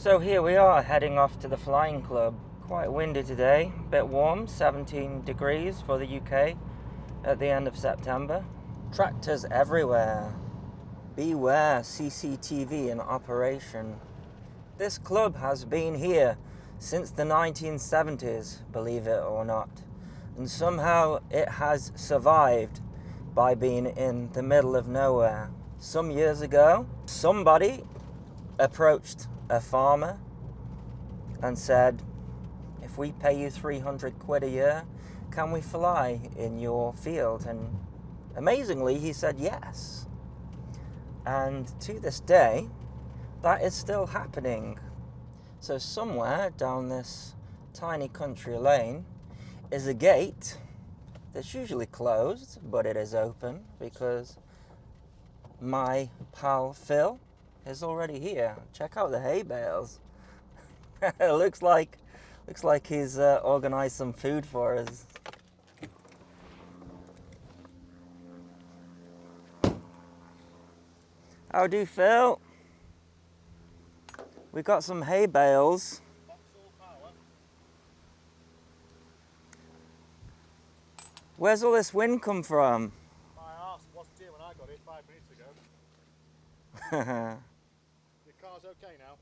So here we are heading off to the flying club. Quite windy today, a bit warm, 17 degrees for the UK at the end of September. Tractors everywhere. Beware CCTV in operation. This club has been here since the 1970s, believe it or not. And somehow it has survived by being in the middle of nowhere. Some years ago, somebody approached a farmer and said, if we pay you 300 quid a year, can we fly in your field? And amazingly, he said yes. And to this day, that is still happening. So somewhere down this tiny country lane is a gate that's usually closed, but it is open because my pal Phil is already here. Check out the hay bales. It looks like he's organised some food for us. How do, Phil? We got some hay bales. Where's all this wind come from? My arse wasn't here when I got it 5 minutes ago. Your car's okay now?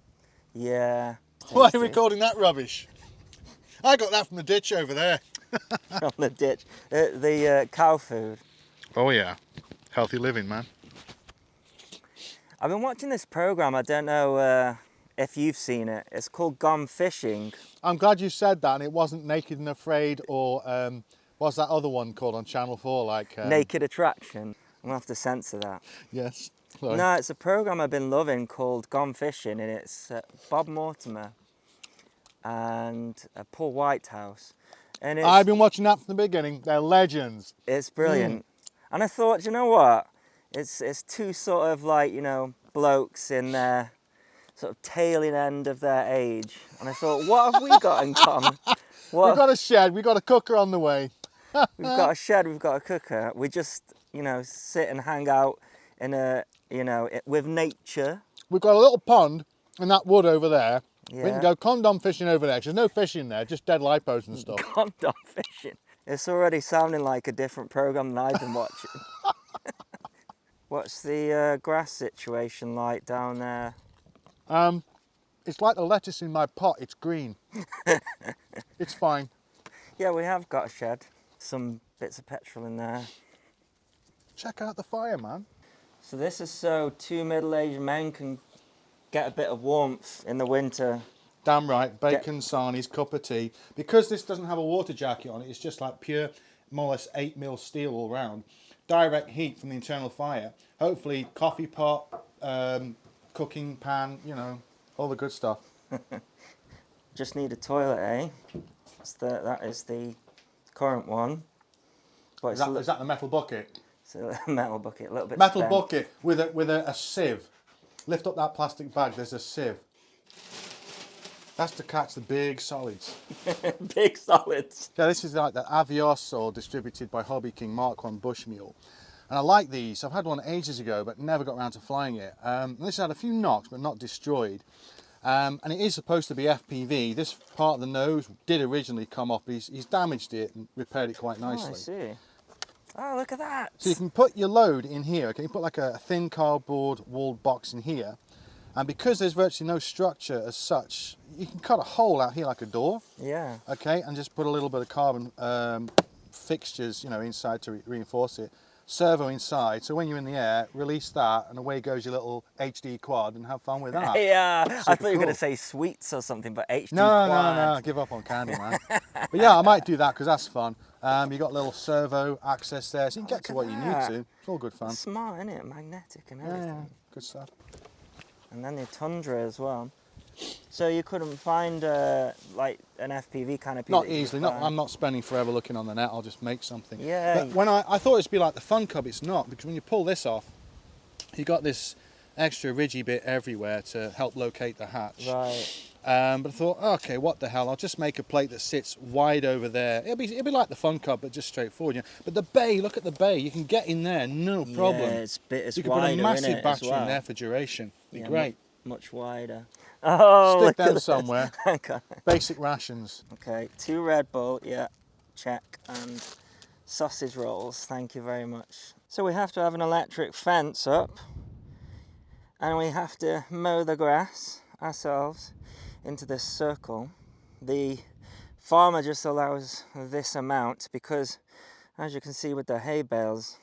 Yeah. Why are you recording that rubbish? I got that from the ditch over there. From the ditch. The cow food. Oh yeah, healthy living, man. I've been watching this programme, I don't know if you've seen it. It's called Gone Fishing. I'm glad you said that and it wasn't Naked and Afraid or what's that other one called on Channel 4? Like Naked Attraction. I'm going to have to censor that. Yes. Sorry. No, it's a programme I've been loving called Gone Fishing, and it's Bob Mortimer and Paul Whitehouse. And I've been watching that from the beginning. They're legends. It's brilliant. And I thought, you know what? It's two sort of like, you know, blokes in their sort of tailing end of their age. And I thought, what have we got in common? We've got a shed, we've got a cooker on the way. We've got a shed, we've got a cooker. We just, you know, sit and hang out in a, you know, with nature. We've got a little pond and that wood over there. Yeah. We can go condom fishing over there. There's no fishing there, just dead lipos and stuff. Condom fishing. It's already sounding like a different programme than I've been watching. What's the grass situation like down there? It's like the lettuce in my pot, it's green. It's fine. Yeah, we have got a shed. Some bits of petrol in there. Check out the fire, man. So this is so two middle-aged men can get a bit of warmth in the winter. Damn right, bacon, sarnies, cup of tea. Because this doesn't have a water jacket on it, it's just like pure, more or less 8mm steel all round. Direct heat from the internal fire. Hopefully coffee pot, cooking pan, you know, all the good stuff. Just need a toilet, eh? That is the current one. But Is that the metal bucket? It's a metal bucket, a little bit Metal spent. bucket with a sieve. Lift up that plastic bag, there's a sieve. That's to catch the big solids. Big solids. Yeah, this is like the Avios saw distributed by Hobby King Mark 1 Bushmule. And I like these. I've had one ages ago, but never got around to flying it. This had a few knocks, but not destroyed. And it is supposed to be FPV. This part of the nose did originally come off, but he's damaged it and repaired it quite nicely. Oh, I see. Oh, look at that. So you can put your load in here, okay? You put like a thin cardboard walled box in here. And because there's virtually no structure as such, you can cut a hole out here like a door. Yeah. Okay, and just put a little bit of carbon fixtures, you know, inside to reinforce it. Servo inside, so when you're in the air, release that, and away goes your little HD quad, and have fun with that. Yeah, Super I thought you were cool. going to say sweets or something, but HD No, quad. no, give up on candy, man. But yeah, I might do that because that's fun. You got a little servo access there, so you can get to what you need to. It's all good fun. Smart, isn't it? Magnetic and everything. Yeah, good stuff. And then the Tundra as well. So you couldn't find like an FPV canopy? Not easily. I'm not spending forever looking on the net. I'll just make something. Yeah. But when I thought it'd be like the Fun Cub, it's not, because when you pull this off, you got this extra ridgy bit everywhere to help locate the hatch. Right. But I thought, okay, what the hell? I'll just make a plate that sits wide over there. It'll be like the Fun Cub, but just straightforward. You know? But the bay, look at the bay. You can get in there, no problem. Yeah, it's you can put a wider, massive innit, battery as well. in there for duration. Be Yeah, great. much wider. Oh, Stick look at them this. somewhere. Okay. Basic rations. Okay, 2 Red Bull, yeah, check, and sausage rolls, thank you very much. So we have to have an electric fence up, and we have to mow the grass ourselves into this circle. The farmer just allows this amount because, as you can see with the hay bales,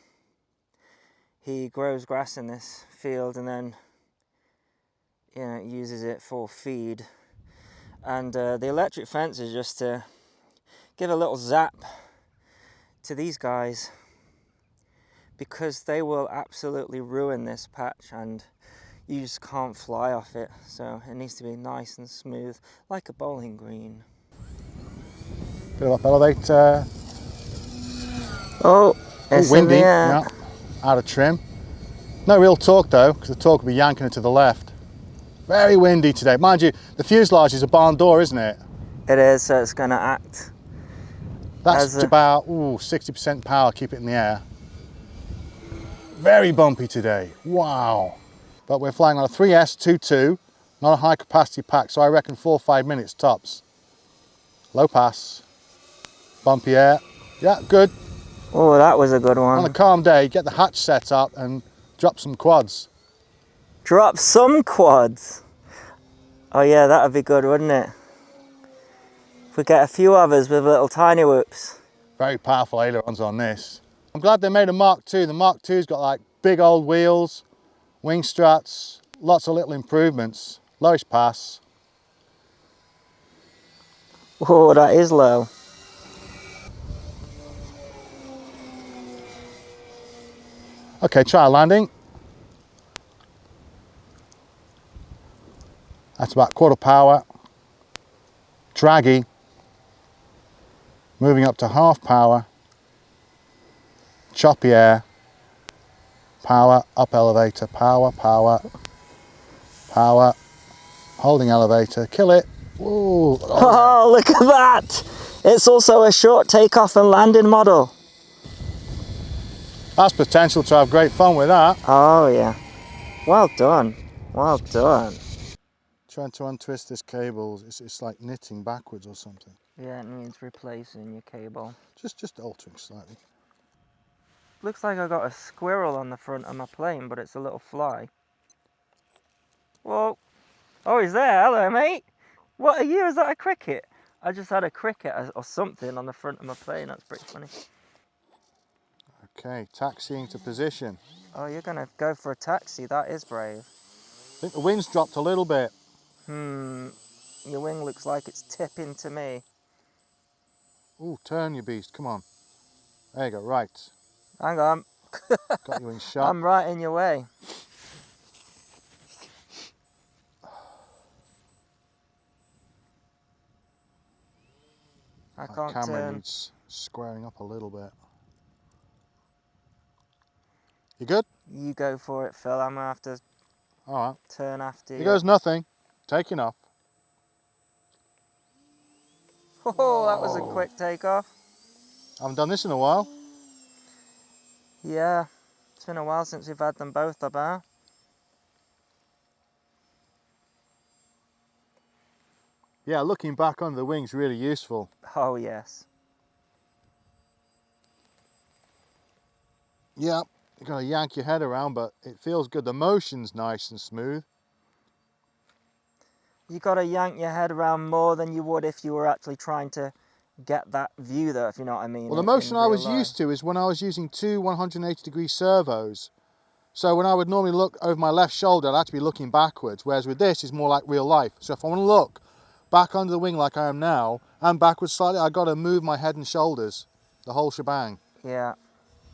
he grows grass in this field and then uses it for feed. And the electric fence is just to give a little zap to these guys, because they will absolutely ruin this patch and you just can't fly off it. So it needs to be nice and smooth, like a bowling green. Bit of elevator. Oh, it's windy. in the air. Yeah, out of trim. No real torque though, because the torque will be yanking it to the left. Very windy today. Mind you, the fuselage is a barn door, isn't it? It is, so it's going to act. That's about 60% power, keep it in the air. Very bumpy today, wow. But we're flying on a 3S22, not a high capacity pack, so I reckon 4 or 5 minutes tops. Low pass, bumpy air, yeah, good. Oh, that was a good one. On a calm day, get the hatch set up and drop some quads. Drop some quads. Oh yeah, that would be good, wouldn't it? If we get a few others with little tiny whoops. Very powerful ailerons on this. I'm glad they made a Mark II. The Mark II's got like big old wheels, wing struts, lots of little improvements. Lowest pass. Oh, that is low. Okay, try a landing. That's about quarter power. Draggy. Moving up to half power. Choppy air. Power, up elevator, power, power, power. Holding elevator, kill it. Whoa. Oh, look at that! It's also a short takeoff and landing model. That's potential to have great fun with that. Oh yeah. Well done. Well done. Trying to untwist this cable, it's like knitting backwards or something. Yeah, it means replacing your cable. Just altering slightly. Looks like I got a squirrel on the front of my plane, but it's a little fly. Whoa. Oh, he's there. Hello, mate. What are you? Is that a cricket? I just had a cricket or something on the front of my plane. That's pretty funny. Okay, taxiing to position. Oh, you're going to go for a taxi. That is brave. I think the wind's dropped a little bit. Your wing looks like it's tipping to me. Ooh, turn you beast, come on. There you go, right. Hang on. Got you in shot. I'm right in your way. I can't camera turn. needs squaring up a little bit. You good? You go for it, Phil. I'm going to have to All right. turn after you. Here goes nothing. Taking off. Oh, that was a quick takeoff. I haven't done this in a while. Yeah, it's been a while since we've had them both up, huh? Yeah, looking back under the wing's really useful. Oh, yes. Yeah, you gotta yank your head around, but it feels good. The motion's nice and smooth. You got to yank your head around more than you would if you were actually trying to get that view there, if you know what I mean. Well, the motion I was used to is when I was using 2 180-degree servos. So when I would normally look over my left shoulder, I'd have to be looking backwards, whereas with this, it's more like real life. So if I want to look back under the wing like I am now, and backwards slightly, I've got to move my head and shoulders, the whole shebang. Yeah,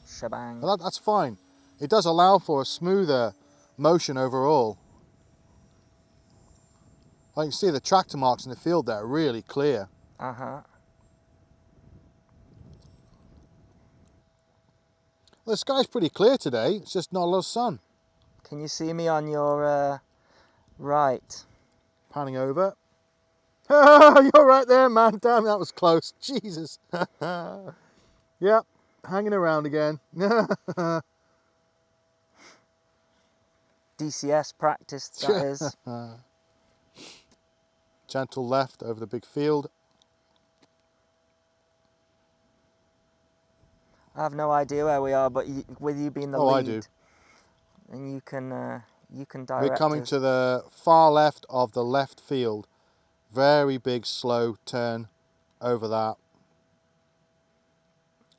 shebang. But that's fine. It does allow for a smoother motion overall. Like you can see the tractor marks in the field there are really clear. Uh-huh. Well, the sky's pretty clear today, it's just not a lot of sun. Can you see me on your right? Panning over. You're right there, man. Damn, that was close. Jesus. Yep, hanging around again. DCS practice, that is. Gentle left over the big field. I have no idea where we are, but with you being the lead, I do. And you can direct We're coming us. to the far left of the left field. Very big, slow turn over that.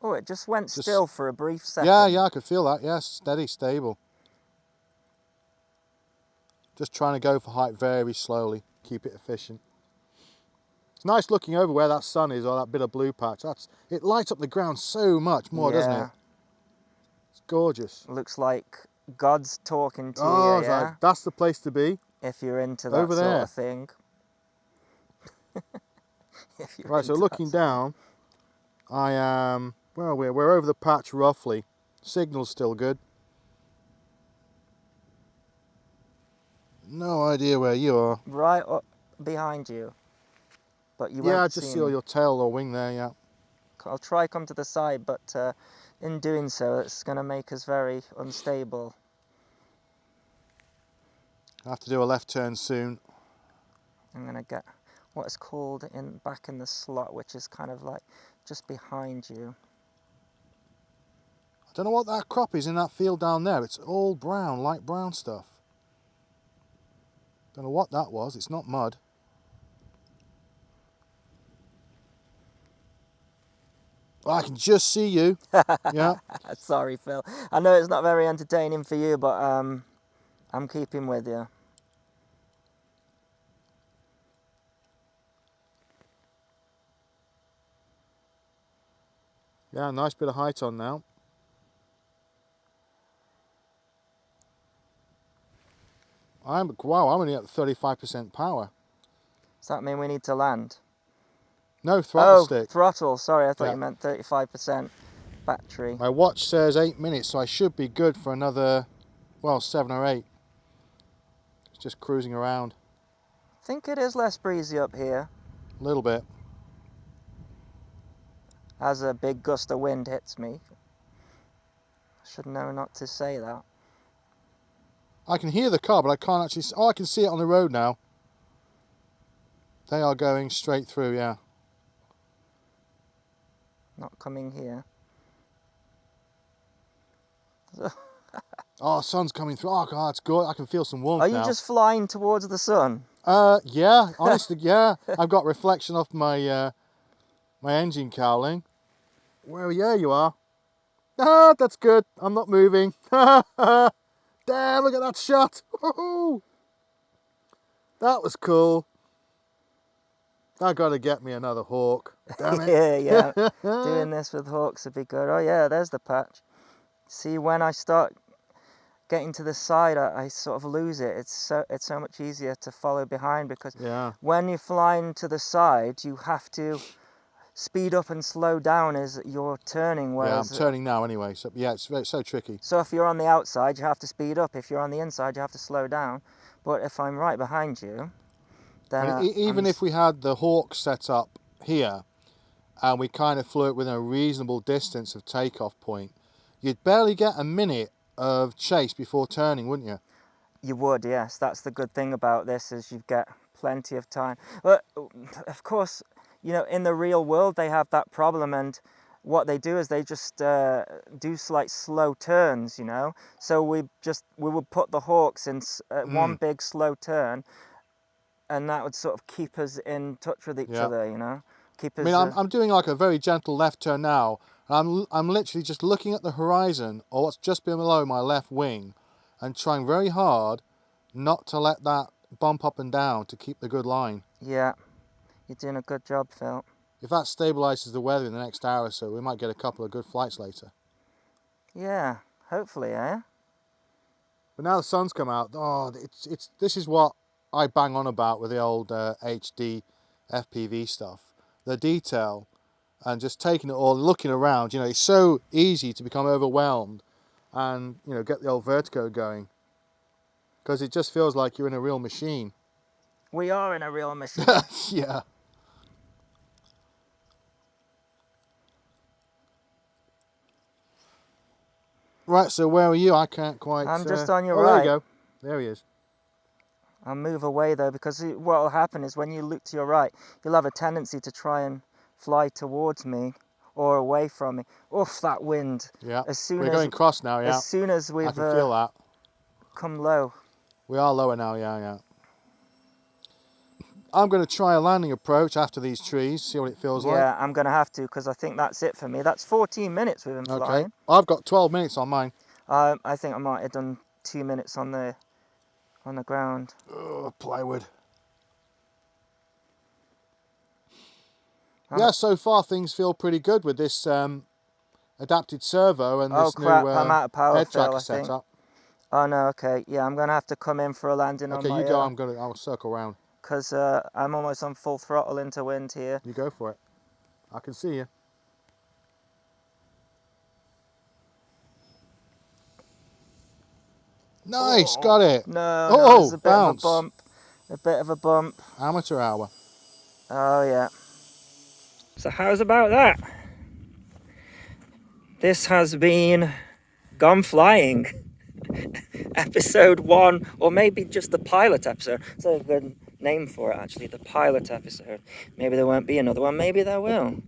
Oh, it just went still for a brief second. Yeah, I could feel that. Yes, steady, stable. Just trying to go for height very slowly. Keep it efficient. It's nice looking over where that sun is, or that bit of blue patch. It lights up the ground so much more, doesn't it? It's gorgeous. Looks like God's talking to you, It's yeah? like, that's the place to be. If you're into that Over sort there. of thing. Right, so looking down, I am, where are we? We're over the patch roughly. Signal's still good. No idea where you are. Right up behind you. But you won't Yeah, I just see me. your tail or wing there, yeah. I'll try come to the side, but in doing so, it's going to make us very unstable. I have to do a left turn soon. I'm going to get what is called back in the slot, which is kind of like just behind you. I don't know what that crop is in that field down there. It's all brown, light brown stuff. Don't know what that was. It's not mud. I can just see you. Yeah. Sorry, Phil. I know it's not very entertaining for you, but I'm keeping with you. Yeah, nice bit of height on now. Wow, I'm only at 35% power. Does that mean we need to land? No, throttle stick. Throttle. Sorry, I thought you meant 35% battery. My watch says 8 minutes, so I should be good for another, well, 7 or 8. It's just cruising around. I think it is less breezy up here. A little bit. As a big gust of wind hits me. I should know not to say that. I can hear the car, but I can't actually... Oh, I can see it on the road now. They are going straight through, yeah. Not coming here. Oh, sun's coming through. Oh, God, it's good. I can feel some warmth now. Are you just flying towards the sun? Yeah, honestly, yeah. I've got reflection off my my engine cowling. Yeah, you are. Ah, that's good. I'm not moving. Damn, look at that shot. Woohoo! That was cool. I got to get me another hawk. Damn it. yeah. Doing this with hawks would be good. Oh yeah, there's the patch. See, when I start getting to the side, I sort of lose it. It's so much easier to follow behind, because when you're flying to the side, you have to speed up and slow down as you're turning. Whereas, yeah, I'm turning now anyway. So yeah, it's so tricky. So if you're on the outside, you have to speed up. If you're on the inside, you have to slow down. But if I'm right behind you, then even if we had the hawk set up here, and we kind of flew it within a reasonable distance of takeoff point, you'd barely get a minute of chase before turning, wouldn't you? You would, yes. That's the good thing about this, is you get plenty of time. But of course, you know, in the real world they have that problem, and what they do is they just do like slow turns, you know. So we would put the hawks in one big slow turn, and that would sort of keep us in touch with each other, you know. Keep us, I'm doing like a very gentle left turn now. I'm literally just looking at the horizon, or what's just below my left wing, and trying very hard not to let that bump up and down to keep the good line. Yeah, you're doing a good job, Phil. If that stabilises the weather in the next hour or so, we might get a couple of good flights later. Yeah, hopefully, eh? But now the sun's come out. Oh, this is what I bang on about with the old HD FPV stuff. The detail and just taking it all, looking around. You know, it's so easy to become overwhelmed and, you know, get the old vertigo going, because it just feels like you're in a real machine. We are in a real machine. Yeah. Right, so where are you? I can't quite... I'm just on your right. There you go. There he is. I'll move away though, because what will happen is when you look to your right, you'll have a tendency to try and fly towards me or away from me. Oof, that wind. Yeah. We're going cross now, yeah. As soon as we've I can feel that. come low. We are lower now, yeah. I'm going to try a landing approach after these trees, see what it feels like. Yeah, I'm going to have to, because I think that's it for me. That's 14 minutes we've been flying. Okay, I've got 12 minutes on mine. I think I might have done 2 minutes on the ground. Oh, plywood. Yeah, so far things feel pretty good with this adapted servo and this new I'm out of power, head tracker I think. setup. Oh no, okay. Yeah, I'm going to have to come in for a landing on my... Okay, you go, I'll circle around. Because I'm almost on full throttle into wind here. You go for it. I can see you. Nice, got it. No, oh, there's a bit bounce. of a bump. A bit of a bump. Amateur hour. Oh yeah. So how's about that? This has been Gone Flying. Episode 1, or maybe just the pilot episode. It's a good name for it actually, the pilot episode. Maybe there won't be another one, maybe there will.